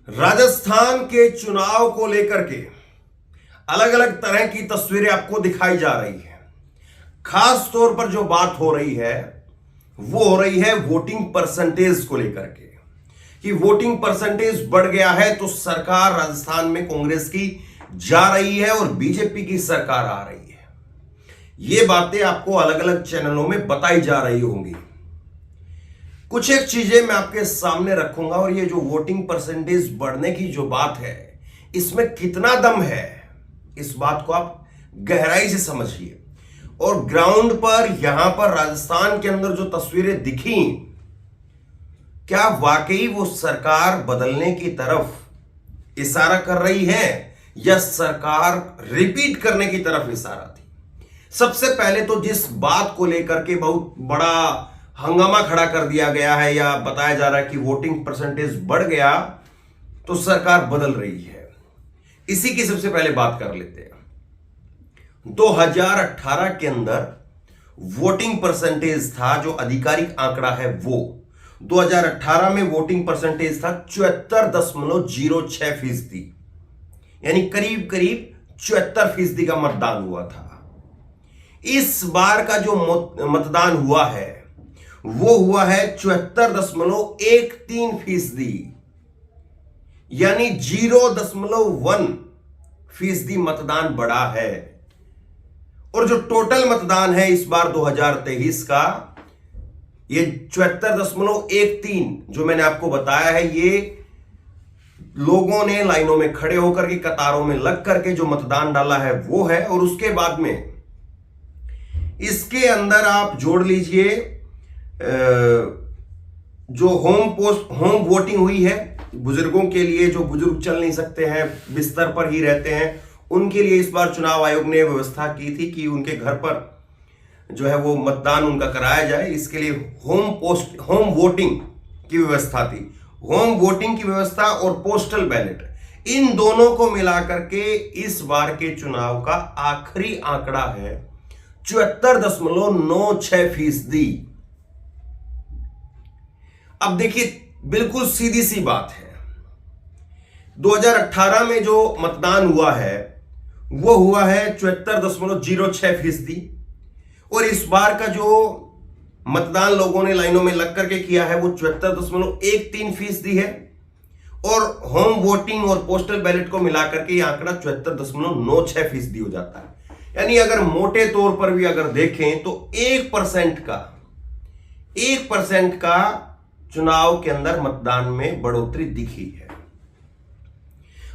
राजस्थान के चुनाव को लेकर के अलग अलग तरह की तस्वीरें आपको दिखाई जा रही है। खास तौर पर जो बात हो रही है वो हो रही है वोटिंग परसेंटेज को लेकर के कि वोटिंग परसेंटेज बढ़ गया है तो सरकार राजस्थान में कांग्रेस की जा रही है और बीजेपी की सरकार आ रही है। ये बातें आपको अलग अलग चैनलों में बताई जा रही होंगी। कुछ एक चीजें मैं आपके सामने रखूंगा और ये जो वोटिंग परसेंटेज बढ़ने की जो बात है इसमें कितना दम है, इस बात को आप गहराई से समझिए। और ग्राउंड पर यहां पर राजस्थान के अंदर जो तस्वीरें दिखी, क्या वाकई वो सरकार बदलने की तरफ इशारा कर रही है या सरकार रिपीट करने की तरफ इशारा थी? सबसे पहले तो जिस बात को लेकर के बहुत बड़ा हंगामा खड़ा कर दिया गया है या बताया जा रहा है कि वोटिंग परसेंटेज बढ़ गया तो सरकार बदल रही है, इसी की सबसे पहले बात कर लेते हैं। 2018 के अंदर वोटिंग परसेंटेज था, जो आधिकारिक आंकड़ा है वो 2018 में वोटिंग परसेंटेज था 74.06%, यानी करीब करीब 74% का मतदान हुआ था। इस बार का जो मतदान हुआ है वो हुआ है 74.13%, यानी 0.1% मतदान बढ़ा है। और जो टोटल मतदान है इस बार 2023 का, ये 74.13 जो मैंने आपको बताया है, ये लोगों ने लाइनों में खड़े होकर के कतारों में लग करके जो मतदान डाला है वो है। और उसके बाद में इसके अंदर आप जोड़ लीजिए जो होम वोटिंग हुई है बुजुर्गों के लिए, जो बुजुर्ग चल नहीं सकते हैं, बिस्तर पर ही रहते हैं, उनके लिए इस बार चुनाव आयोग ने व्यवस्था की थी कि उनके घर पर जो है वो मतदान उनका कराया जाए। इसके लिए होम वोटिंग की व्यवस्था थी। होम वोटिंग की व्यवस्था और पोस्टल बैलेट, इन दोनों को मिलाकर के इस बार के चुनाव का आखिरी आंकड़ा है 74.96%। अब देखिए, बिल्कुल सीधी सी बात है, 2018 में जो मतदान हुआ है वो हुआ है 74.06%, और इस बार का जो मतदान लोगों ने लाइनों में लग करके किया है वो 74.13% है। और होम वोटिंग और पोस्टल बैलेट को मिलाकर के ये आंकड़ा 74.96% हो जाता है। यानी अगर मोटे तौर पर भी अगर देखें तो 1% का चुनाव के अंदर मतदान में बढ़ोतरी दिखी है।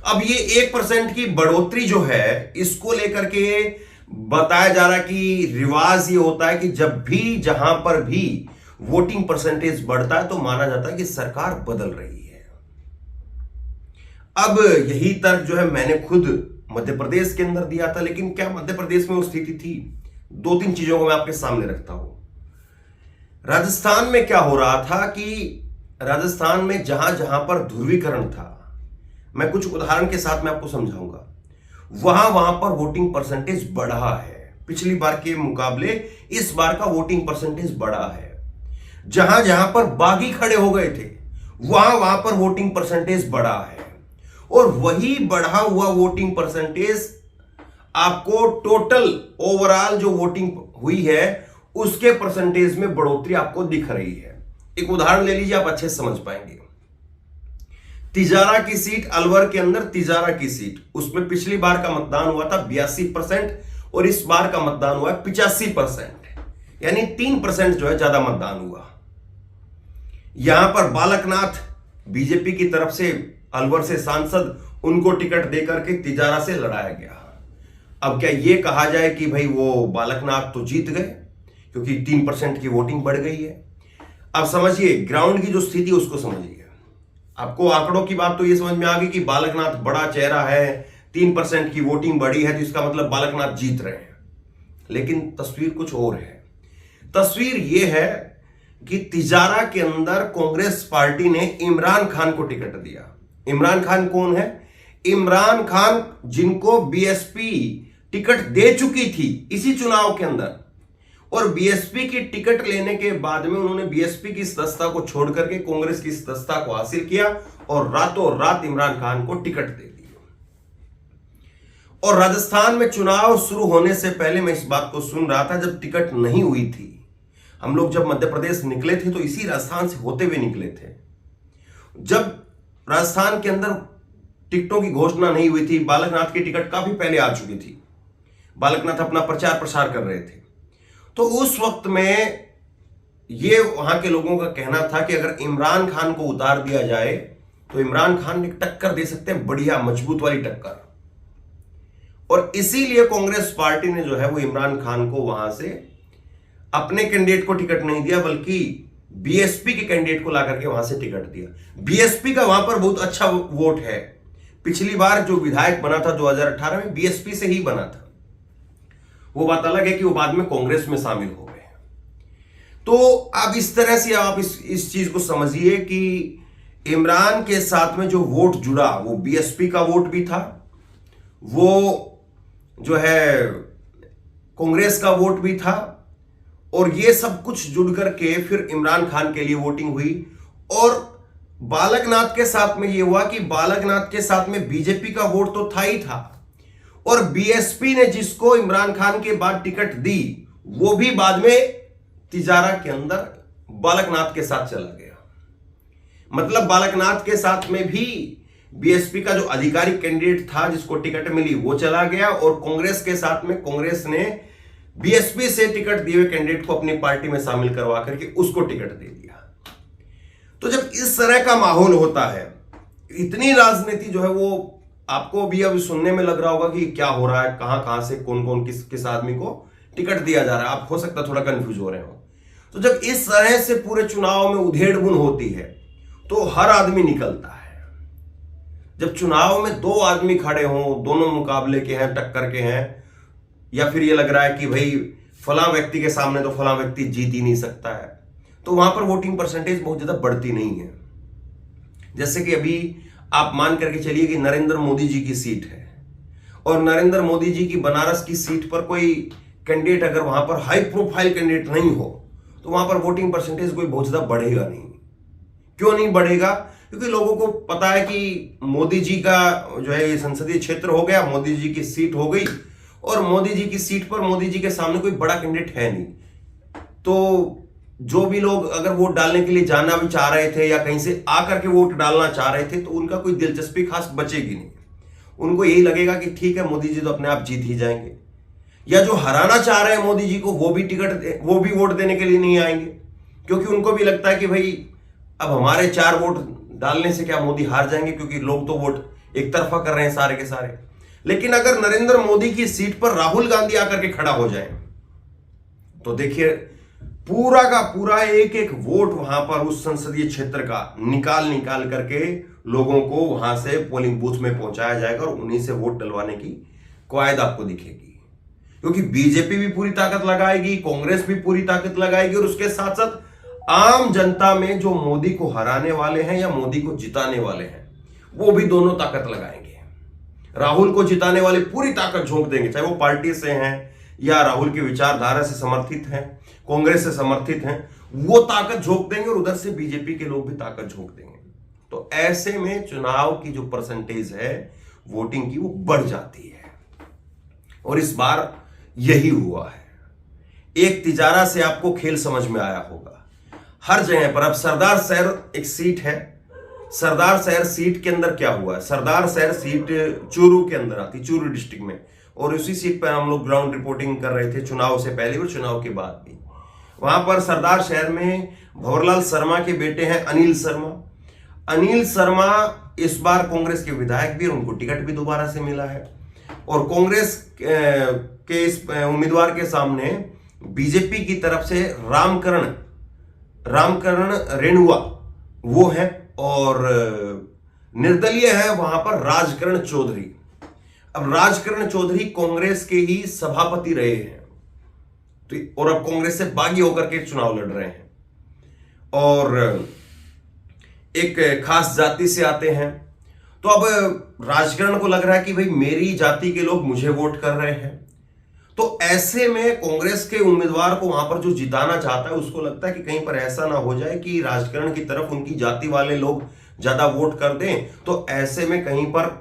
अब ये 1% की बढ़ोतरी जो है, इसको लेकर के बताया जा रहा है कि रिवाज ये होता है कि जब भी जहां पर भी वोटिंग परसेंटेज बढ़ता है तो माना जाता है कि सरकार बदल रही है। अब यही तर्क जो है मैंने खुद मध्य प्रदेश के अंदर दिया था, लेकिन क्या मध्य प्रदेश में वो स्थिति थी? दो तीन चीजों को मैं आपके सामने रखता हूं। राजस्थान में क्या हो रहा था कि राजस्थान में जहां जहां पर ध्रुवीकरण था, मैं कुछ उदाहरण के साथ मैं आपको समझाऊंगा, वहां पर वोटिंग परसेंटेज बढ़ा है। पिछली बार के मुकाबले इस बार का वोटिंग परसेंटेज बढ़ा है। जहां जहां पर बागी खड़े हो गए थे वहां पर वोटिंग परसेंटेज बढ़ा है। और वही बढ़ा हुआ वोटिंग परसेंटेज आपको टोटल ओवरऑल जो वोटिंग हुई है उसके परसेंटेज में बढ़ोतरी आपको दिख रही है। एक उदाहरण ले लीजिए, आप अच्छे से समझ पाएंगे। तिजारा की सीट, अलवर के अंदर तिजारा की सीट, उसमें पिछली बार का मतदान हुआ था 82% और इस बार का मतदान हुआ है 85%, यानी 3% जो है ज्यादा मतदान हुआ। यहां पर बालकनाथ बीजेपी की तरफ से अलवर से सांसद, उनको टिकट देकर के तिजारा से लड़ाया गया। अब क्या यह कहा जाए कि भाई वो बालकनाथ तो जीत गए क्योंकि 3% की वोटिंग बढ़ गई है? अब समझिए ग्राउंड की जो स्थिति उसको समझिए। आपको आंकड़ों की बात तो ये समझ में आ गई कि बालकनाथ बड़ा चेहरा है, 3% की वोटिंग बढ़ी है तो इसका मतलब बालकनाथ जीत रहे हैं। लेकिन तस्वीर कुछ और है। तस्वीर यह है कि तिजारा के अंदर कांग्रेस पार्टी ने इमरान खान को टिकट दिया। इमरान खान कौन है? इमरान खान जिनको बीएसपी टिकट दे चुकी थी इसी चुनाव के अंदर, और बीएसपी की टिकट लेने के बाद में उन्होंने बीएसपी की सदस्यता को छोड़ करके कांग्रेस की सदस्यता को हासिल किया और रातों रात इमरान खान को टिकट दे दी। और राजस्थान में चुनाव शुरू होने से पहले मैं इस बात को सुन रहा था, जब टिकट नहीं हुई थी, हम लोग जब मध्य प्रदेश निकले थे तो इसी राजस्थान से होते हुए निकले थे। जब राजस्थान के अंदर टिकटों की घोषणा नहीं हुई थी, बालकनाथ की टिकट काफी पहले आ चुकी थी, बालकनाथ अपना प्रचार प्रसार कर रहे थे, तो उस वक्त में ये वहां के लोगों का कहना था कि अगर इमरान खान को उतार दिया जाए तो इमरान खान एक टक्कर दे सकते हैं, बढ़िया मजबूत वाली टक्कर। और इसीलिए कांग्रेस पार्टी ने जो है वो इमरान खान को वहां से अपने कैंडिडेट को टिकट नहीं दिया, बल्कि बीएसपी के कैंडिडेट को लाकर के वहां से टिकट दिया। बीएसपी का वहां पर बहुत अच्छा वोट है। पिछली बार जो विधायक बना था 2018 में, बीएसपी से ही बना था। वो बात अलग है कि वो बाद में कांग्रेस में शामिल हो गए। तो अब इस तरह से आप इस चीज को समझिए कि इमरान के साथ में जो वोट जुड़ा वो बीएसपी का वोट भी था, वो जो है कांग्रेस का वोट भी था, और ये सब कुछ जुड़ करके फिर इमरान खान के लिए वोटिंग हुई। और बालकनाथ के साथ में ये हुआ कि बालकनाथ के साथ में बीजेपी का वोट तो था ही था, और बीएसपी ने जिसको इमरान खान के बाद टिकट दी वो भी बाद में तिजारा के अंदर बालकनाथ के साथ चला गया। मतलब बालकनाथ के साथ में भी बीएसपी का जो आधिकारिक कैंडिडेट था जिसको टिकट मिली वो चला गया, और कांग्रेस के साथ में कांग्रेस ने बीएसपी से टिकट दिए हुए कैंडिडेट को अपनी पार्टी में शामिल करवा करके उसको टिकट दे दिया। तो जब इस तरह का माहौल होता है, इतनी राजनीति जो है वो आपको भी अभी सुनने में लग रहा होगा कि क्या हो रहा है, कहां कहां से कौन कौन किस आदमी को टिकट दिया जा रहा है। आप हो सकता है थोड़ा कंफ्यूज हो रहे हो। तो जब इस तरह से पूरे चुनाव में उधेड़-बुन होती है तो हर आदमी निकलता है। जब चुनाव में दो आदमी खड़े हों, दोनों मुकाबले के हैं, टक्कर के हैं, या फिर ये लग रहा है कि भाई फलां व्यक्ति के सामने तो फलां व्यक्ति जीत ही नहीं सकता है, तो वहां पर वोटिंग परसेंटेज बहुत ज्यादा बढ़ती नहीं है। जैसे कि अभी आप मान करके चलिए कि नरेंद्र मोदी जी की सीट है, और नरेंद्र मोदी जी की बनारस की सीट पर कोई कैंडिडेट अगर वहां पर हाई प्रोफाइल कैंडिडेट नहीं हो तो वहां पर वोटिंग परसेंटेज कोई बहुत ज्यादा बढ़ेगा नहीं। क्यों नहीं बढ़ेगा? क्योंकि लोगों को पता है कि मोदी जी का जो है संसदीय क्षेत्र हो गया, मोदी जी की सीट हो गई, और मोदी जी की सीट पर मोदी जी के सामने कोई बड़ा कैंडिडेट है नहीं। तो जो भी लोग अगर वोट डालने के लिए जाना भी चाह रहे थे या कहीं से आकर के वोट डालना चाह रहे थे तो उनका कोई दिलचस्पी खास बचेगी नहीं। उनको यही लगेगा कि ठीक है, मोदी जी तो अपने आप जीत ही जाएंगे। या जो हराना चाह रहे हैं मोदी जी को, वो भी वोट देने के लिए नहीं आएंगे, क्योंकि उनको भी लगता है कि भाई अब हमारे 4 वोट डालने से क्या मोदी हार जाएंगे, क्योंकि लोग तो वोट एक तरफा कर रहे हैं सारे के सारे। लेकिन अगर नरेंद्र मोदी की सीट पर राहुल गांधी आकर के खड़ा हो जाए तो देखिए पूरा का पूरा एक एक वोट वहां पर उस संसदीय क्षेत्र का निकाल करके लोगों को वहां से पोलिंग बूथ में पहुंचाया जाएगा, और उन्हीं से वोट डलवाने की कवायद आपको दिखेगी। क्योंकि बीजेपी भी पूरी ताकत लगाएगी, कांग्रेस भी पूरी ताकत लगाएगी, और उसके साथ साथ आम जनता में जो मोदी को हराने वाले हैं या मोदी को जिताने वाले हैं वो भी दोनों ताकत लगाएंगे। राहुल को जिताने वाले पूरी ताकत झोंक देंगे, चाहे वो पार्टी से हैं या राहुल की विचारधारा से समर्थित हैं, कांग्रेस से समर्थित हैं, वो ताकत झोंक देंगे, और उधर से बीजेपी के लोग भी ताकत झोंक देंगे। तो ऐसे में चुनाव की जो परसेंटेज है वोटिंग की वो बढ़ जाती है, और इस बार यही हुआ है। एक तिजारा से आपको खेल समझ में आया होगा हर जगह पर। अब सरदार शहर एक सीट है, सरदार शहर सीट के अंदर क्या हुआ है, सरदार शहर सीट चूरू के अंदर आती, चूरू डिस्ट्रिक्ट में, और उसी सीट पर हम लोग ग्राउंड रिपोर्टिंग कर रहे थे चुनाव से पहले और चुनाव के बाद भी। वहां पर सरदार शहर में भंवरलाल शर्मा के बेटे हैं अनिल शर्मा। अनिल शर्मा इस बार कांग्रेस के विधायक भी, और उनको टिकट भी दोबारा से मिला है, और कांग्रेस के इस उम्मीदवार के सामने बीजेपी की तरफ से रामकरण रेणुआ वो है, और निर्दलीय है वहां पर राजकरण चौधरी। अब राजकरण चौधरी कांग्रेस के ही सभापति रहे हैं, तो और अब कांग्रेस से बागी होकर के चुनाव लड़ रहे हैं, और एक खास जाति से आते हैं। तो अब राजकरण को लग रहा है कि भाई मेरी जाति के लोग मुझे वोट कर रहे हैं, तो ऐसे में कांग्रेस के उम्मीदवार को वहां पर जो जिताना चाहता है उसको लगता है कि कहीं पर ऐसा ना हो जाए कि राजकारण की तरफ उनकी जाति वाले लोग ज्यादा वोट कर दें, तो ऐसे में कहीं पर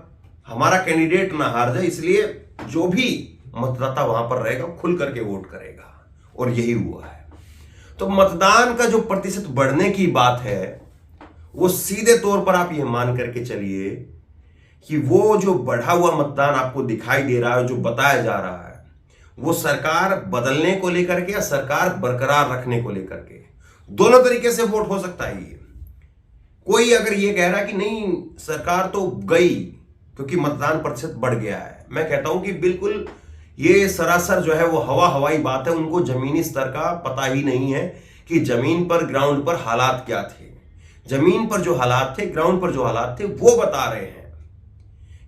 हमारा कैंडिडेट ना हार जाए, इसलिए जो भी मतदाता वहां पर रहेगा खुल करके वोट करेगा, और यही हुआ है। तो मतदान का जो प्रतिशत बढ़ने की बात है वो सीधे तौर पर आप ये मान करके चलिए कि वो जो बढ़ा हुआ मतदान आपको दिखाई दे रहा है, जो बताया जा रहा है, वो सरकार बदलने को लेकर के या सरकार बरकरार रखने को लेकर के, दोनों तरीके से वोट हो सकता है। ये कोई अगर ये कह रहा है कि नहीं सरकार तो गई क्योंकि मतदान प्रतिशत बढ़ गया है, मैं कहता हूं कि बिल्कुल ये सरासर जो है वो हवाई बात है। उनको जमीनी स्तर का पता ही नहीं है कि जमीन पर, ग्राउंड पर हालात क्या थे। जमीन पर जो हालात थे, ग्राउंड पर जो हालात थे, वो बता रहे हैं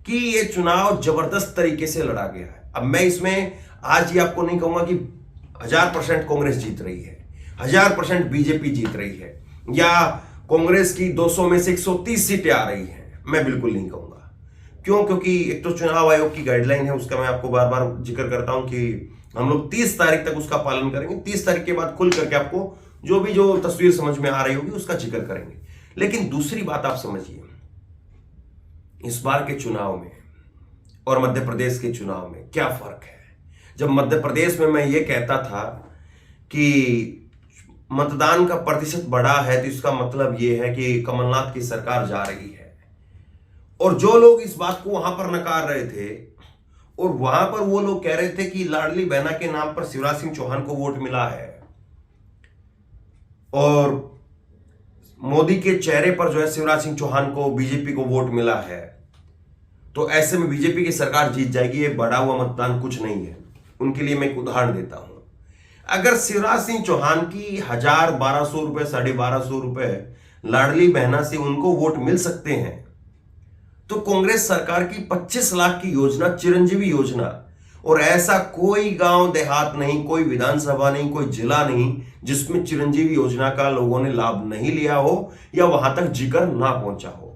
कि ये चुनाव जबरदस्त तरीके से लड़ा गया है। अब मैं इसमें आज ये आपको नहीं कहूंगा कि 1000% कांग्रेस जीत रही है, 1000% बीजेपी जीत रही है, या कांग्रेस की 200 में से 130 सीटें आ रही हैं, मैं बिल्कुल नहीं कहूंगा। क्यों? क्योंकि एक तो चुनाव आयोग की गाइडलाइन है, उसका मैं आपको बार बार जिक्र करता हूं कि हम लोग 30 तारीख तक उसका पालन करेंगे। 30 तारीख के बाद खुल करके आपको जो तस्वीर समझ में आ रही होगी उसका जिक्र करेंगे। लेकिन दूसरी बात आप समझिए, इस बार के चुनाव में और मध्य प्रदेश के चुनाव में क्या फर्क है। जब मध्य प्रदेश में मैं ये कहता था कि मतदान का प्रतिशत बढ़ा है तो इसका मतलब यह है कि कमलनाथ की सरकार जा रही है, और जो लोग इस बात को वहां पर नकार रहे थे और वहां पर वो लोग कह रहे थे कि लाडली बहना के नाम पर शिवराज सिंह चौहान को वोट मिला है और मोदी के चेहरे पर जो है शिवराज सिंह चौहान को, बीजेपी को वोट मिला है, तो ऐसे में बीजेपी की सरकार जीत जाएगी। ये बढ़ा हुआ मतदान कुछ नहीं है। उनके लिए मैं एक उदाहरण देता हूं। अगर शिवराज सिंह चौहान की 1000, 1200 रुपए, 1250 रुपए लाडली बहना से उनको वोट मिल सकते हैं, तो कांग्रेस सरकार की 25 लाख की योजना, चिरंजीवी योजना, और ऐसा कोई गांव देहात नहीं, कोई विधानसभा नहीं, कोई जिला नहीं जिसमें चिरंजीवी योजना का लोगों ने लाभ नहीं लिया हो या वहां तक जिक्र ना पहुंचा हो।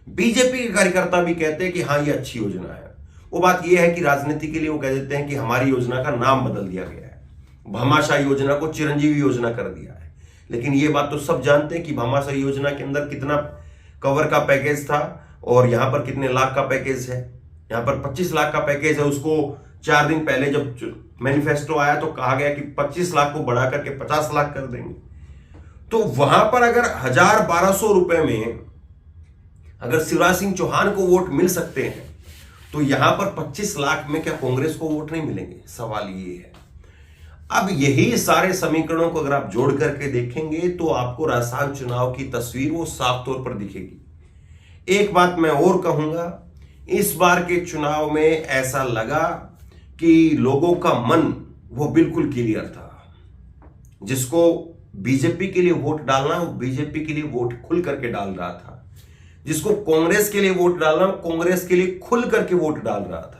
बीजेपी के कार्यकर्ता भी कहते हैं कि हाँ ये अच्छी योजना है। वो बात ये है कि राजनीति के लिए वो कह देते हैं कि हमारी योजना का नाम बदल दिया गया है, भामाशाह योजना को चिरंजीवी योजना कर दिया है। लेकिन ये बात तो सब जानते हैं कि भामाशाह योजना के अंदर कितना कवर का पैकेज था और यहां पर कितने लाख का पैकेज है। यहां पर 25 लाख का पैकेज है। उसको 4 दिन पहले जब मैनिफेस्टो आया तो कहा गया कि 25 लाख को बढ़ा करके 50 लाख कर देंगे। तो वहां पर अगर 1000, 1200 रुपए में अगर शिवराज सिंह चौहान को वोट मिल सकते हैं, तो यहां पर 25 लाख में क्या कांग्रेस को वोट नहीं मिलेंगे? सवाल ये है। अब यही सारे समीकरणों को अगर आप जोड़ करके देखेंगे तो आपको राजस्थान चुनाव की तस्वीर वो साफ तौर पर दिखेगी। एक बात मैं और कहूंगा, इस बार के चुनाव में ऐसा लगा कि लोगों का मन वो बिल्कुल क्लियर था। जिसको बीजेपी के लिए वोट डालना, वो बीजेपी के लिए वोट खुल करके डाल रहा था। जिसको कांग्रेस के लिए वोट डालना, कांग्रेस के लिए खुल करके वोट डाल रहा था।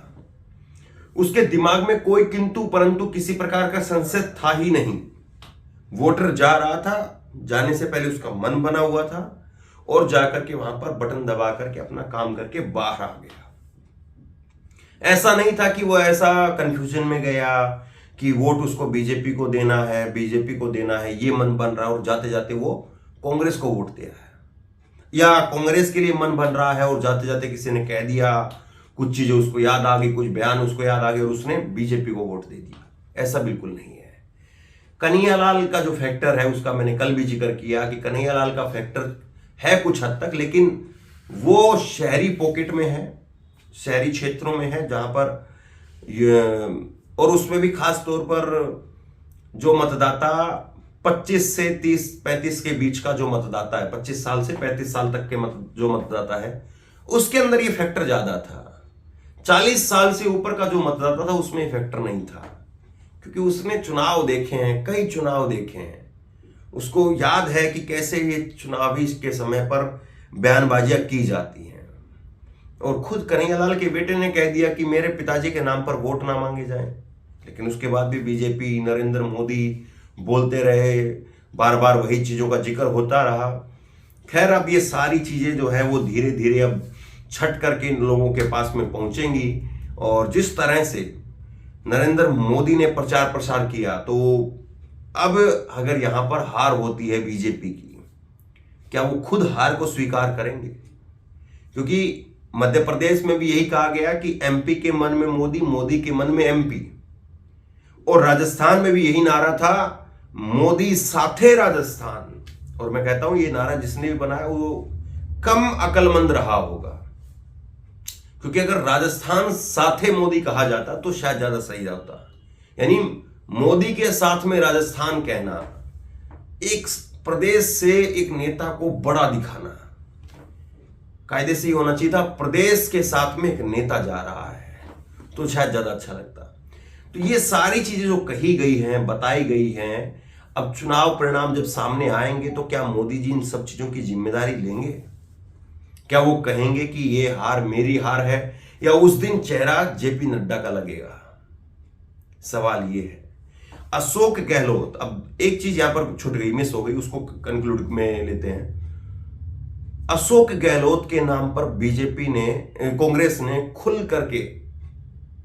उसके दिमाग में कोई किंतु परंतु किसी प्रकार का संशय था ही नहीं। वोटर जा रहा था, जाने से पहले उसका मन बना हुआ था और जाकर के वहां पर बटन दबा करके अपना काम करके बाहर आ गया। ऐसा नहीं था कि वो ऐसा कंफ्यूजन में गया कि वोट उसको बीजेपी को देना है, बीजेपी को देना है, ये मन बन रहा है और जाते जाते वो कांग्रेस को वोट दिया है, या कांग्रेस के लिए मन बन रहा है और जाते जाते किसी ने कह दिया, कुछ चीजें उसको याद आ गई, कुछ बयान उसको याद आ गए और उसने बीजेपी को वोट दे दिया। ऐसा बिल्कुल नहीं है। कन्हैयालाल का जो फैक्टर है उसका मैंने कल भी जिक्र किया कि कन्हैयालाल का फैक्टर है कुछ हद तक, लेकिन वो शहरी पॉकेट में है, शहरी क्षेत्रों में है जहां पर और उसमें भी खास तौर पर जो मतदाता 25 से 30-35 के बीच का जो मतदाता है, 25 साल से 35 साल तक के जो मतदाता है, उसके अंदर ये फैक्टर ज्यादा था। 40 साल से ऊपर का जो मतदाता था उसमें ये फैक्टर नहीं था, क्योंकि उसने चुनाव देखे हैं, कई चुनाव देखे हैं। उसको याद है कि कैसे ये चुनावी के समय पर बयानबाजियां की जाती हैं। और खुद कन्हैयालाल के बेटे ने कह दिया कि मेरे पिताजी के नाम पर वोट ना मांगे जाएं, लेकिन उसके बाद भी बीजेपी, नरेंद्र मोदी बोलते रहे, बार बार वही चीजों का जिक्र होता रहा। खैर, अब ये सारी चीजें जो है वो धीरे धीरे अब छट करके इन लोगों के पास में पहुंचेंगी, और जिस तरह से नरेंद्र मोदी ने प्रचार प्रसार किया, तो अब अगर यहां पर हार होती है बीजेपी की, क्या वो खुद हार को स्वीकार करेंगे? क्योंकि मध्य प्रदेश में भी यही कहा गया कि एमपी के मन में मोदी, मोदी के मन में एमपी, और राजस्थान में भी यही नारा था, मोदी साथे राजस्थान। और मैं कहता हूं ये नारा जिसने भी बनाया वो कम अक्लमंद रहा होगा, क्योंकि अगर राजस्थान साथे मोदी कहा जाता तो शायद ज्यादा सही होता। यानी मोदी के साथ में राजस्थान कहना, एक प्रदेश से एक नेता को बड़ा दिखाना, कायदे से ही होना चाहिए था, प्रदेश के साथ में एक नेता जा रहा है तो शायद ज्यादा अच्छा लगता। तो ये सारी चीजें जो कही गई हैं, बताई गई हैं, अब चुनाव परिणाम जब सामने आएंगे तो क्या मोदी जी इन सब चीजों की जिम्मेदारी लेंगे? क्या वो कहेंगे कि ये हार मेरी हार है, या उस दिन चेहरा जेपी नड्डा का लगेगा? सवाल ये है। अशोक गहलोत, अब एक चीज यहां पर छूट गई, मिस हो गई, उसको कंक्लूड में लेते हैं। अशोक गहलोत के नाम पर बीजेपी ने, कांग्रेस ने खुल करके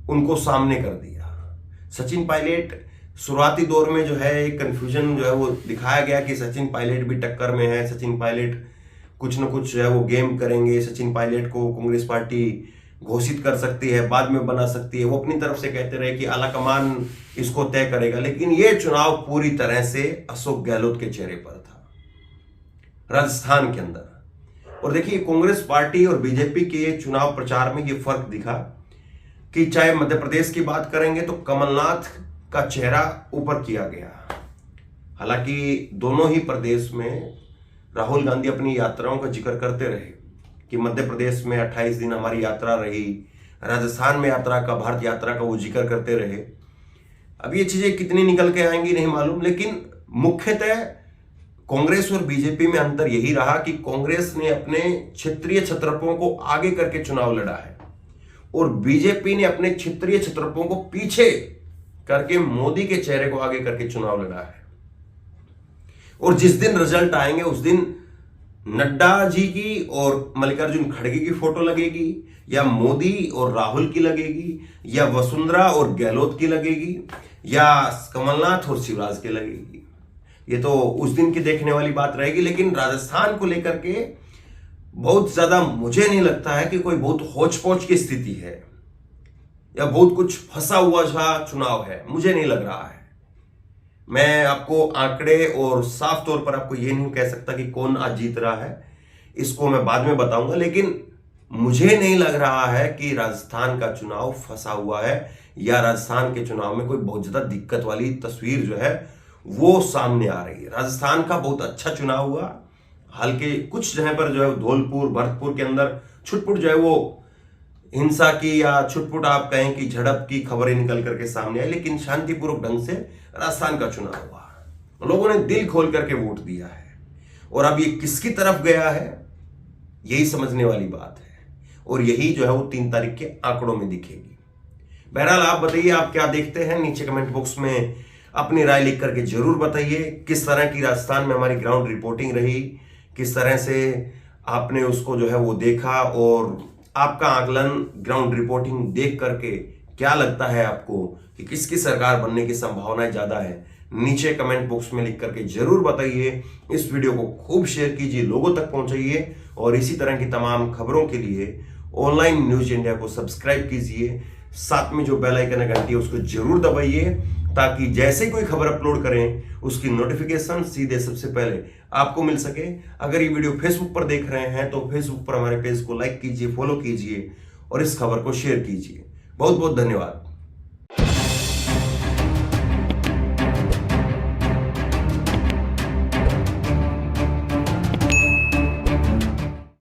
उनको सामने कर दिया। सचिन पायलट शुरुआती दौर में जो है एक कंफ्यूजन जो है वो दिखाया गया कि सचिन पायलट भी टक्कर में है, सचिन पायलट कुछ न कुछ जो है वो गेम करेंगे, सचिन पायलट को कांग्रेस पार्टी घोषित कर सकती है, बाद में बना सकती है। वो अपनी तरफ से कहते रहे कि आला कमान इसको तय करेगा, लेकिन ये चुनाव पूरी तरह से अशोक गहलोत के चेहरे पर था राजस्थान के अंदर। और देखिए कांग्रेस पार्टी और बीजेपी के चुनाव प्रचार में ये फर्क दिखा कि चाहे मध्य प्रदेश की बात करेंगे तो कमलनाथ का चेहरा ऊपर किया गया। हालांकि दोनों ही प्रदेश में राहुल गांधी अपनी यात्राओं का जिक्र करते रहे कि मध्य प्रदेश में 28 दिन हमारी यात्रा रही, राजस्थान में यात्रा का, भारत यात्रा का वो जिक्र करते रहे। अब ये चीजें कितनी निकल के आएंगी नहीं मालूम, लेकिन मुख्यतः कांग्रेस और बीजेपी में अंतर यही रहा कि कांग्रेस ने अपने क्षेत्रीय छत्रपों को आगे करके चुनाव लड़ा है और बीजेपी ने अपने क्षेत्रीय छत्रपों को पीछे करके मोदी के चेहरे को आगे करके चुनाव लड़ा है। और जिस दिन रिजल्ट आएंगे उस दिन नड्डा जी की और मल्लिकार्जुन खड़गे की फोटो लगेगी, या मोदी और राहुल की लगेगी, या वसुंधरा और गहलोत की लगेगी, या कमलनाथ और शिवराज की लगेगी। ये तो उस दिन की देखने वाली बात रहेगी। लेकिन राजस्थान को लेकर के बहुत ज्यादा मुझे नहीं लगता है कि कोई बहुत होच पोच की स्थिति है या बहुत कुछ फंसा हुआ सा चुनाव है, मुझे नहीं लग रहा है। मैं आपको आंकड़े और साफ तौर पर आपको ये नहीं कह सकता कि कौन आज जीत रहा है, इसको मैं बाद में बताऊंगा, लेकिन मुझे नहीं लग रहा है कि राजस्थान का चुनाव फंसा हुआ है या राजस्थान के चुनाव में कोई बहुत ज्यादा दिक्कत वाली तस्वीर जो है वो सामने आ रही है। राजस्थान का बहुत अच्छा चुनाव हुआ, हल्के कुछ जगह पर जो है धौलपुर, भरतपुर के अंदर छुटपुट जो है वो हिंसा की या छुटपुट आप कहें कि झड़प की खबरें निकल करके सामने आई, लेकिन शांतिपूर्वक ढंग से राजस्थान का चुनाव हुआ। लोगों ने दिल खोल करके वोट दिया है और अब ये किसकी तरफ गया है यही समझने वाली बात है, और यही जो है वो 3 तारीख के आंकड़ों में दिखेगी। बहरहाल आप बताइए आप क्या देखते हैं, नीचे कमेंट बॉक्स में अपनी राय लिख करके जरूर बताइए। किस तरह की राजस्थान में हमारी ग्राउंड रिपोर्टिंग रही, किस तरह से आपने उसको जो है वो देखा, और आपका आकलन ग्राउंड रिपोर्टिंग देख करके क्या लगता है आपको कि किसकी सरकार बनने की संभावनाएं ज्यादा है, नीचे कमेंट बॉक्स में लिख करके जरूर बताइए। इस वीडियो को खूब शेयर कीजिए, लोगों तक पहुंचाइए, और इसी तरह की तमाम खबरों के लिए ऑनलाइन न्यूज इंडिया को सब्सक्राइब कीजिए। साथ में जो बेल आइकन है घंटी है उसको जरूर दबाइए, ताकि जैसे कोई खबर अपलोड करें उसकी नोटिफिकेशन सीधे सबसे पहले आपको मिल सके। अगर ये वीडियो फेसबुक पर देख रहे हैं तो फेसबुक पर हमारे पेज को लाइक कीजिए, फॉलो कीजिए और इस खबर को शेयर कीजिए। बहुत बहुत धन्यवाद।